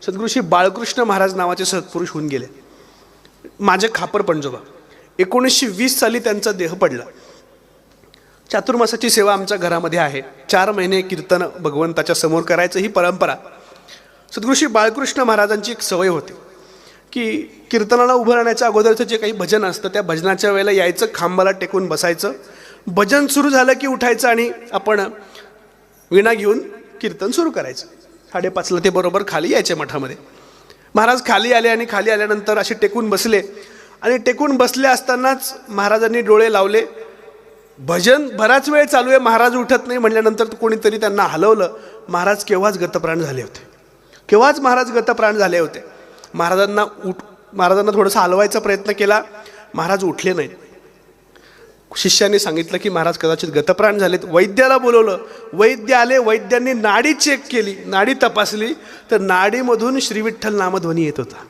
सद्गुरू श्री बाळकृष्ण महाराज नावाचे सत्पुरुष होऊन गेले. माझे खापर पंजोबा 1920 साली त्यांचा देह पडला. चातुर्मासाची सेवा आमच्या घरामध्ये आहे. 4 महिने कीर्तन भगवंताच्या समोर करायचं ही परंपरा. सद्गुरू श्री बाळकृष्ण महाराजांची एक सवय होती की कीर्तनाला उभं राहण्याच्या अगोदरचं जे काही भजन असतं त्या भजनाच्या वेळेला यायचं, खांबाला टेकून बसायचं, भजन सुरू झालं की उठायचं आणि आपण विणा घेऊन कीर्तन सुरू करायचं. 5:30ला ते बरोबर खाली यायचे मठामध्ये. महाराज खाली आले आणि खाली आल्यानंतर असे टेकून बसले आणि टेकून बसले असतानाच महाराजांनी डोळे लावले. भजन बराच वेळ चालू आहे, महाराज उठत नाही म्हटल्यानंतर कोणीतरी त्यांना हलवलं. महाराज केव्हाच गतप्राण झाले होते. महाराज गतप्राण झाले होते. महाराजांना थोडंसं हलवायचा प्रयत्न केला, महाराज उठले नाहीत. शिष्याने सांगितलं की महाराज कदाचित गतप्राण झालेत. वैद्याला बोलवलं. वैद्य आले. वैद्यांनी नाडी चेक केली, नाडी तपासली तर नाडीमधून श्री विठ्ठल नामध्वनी येत होता.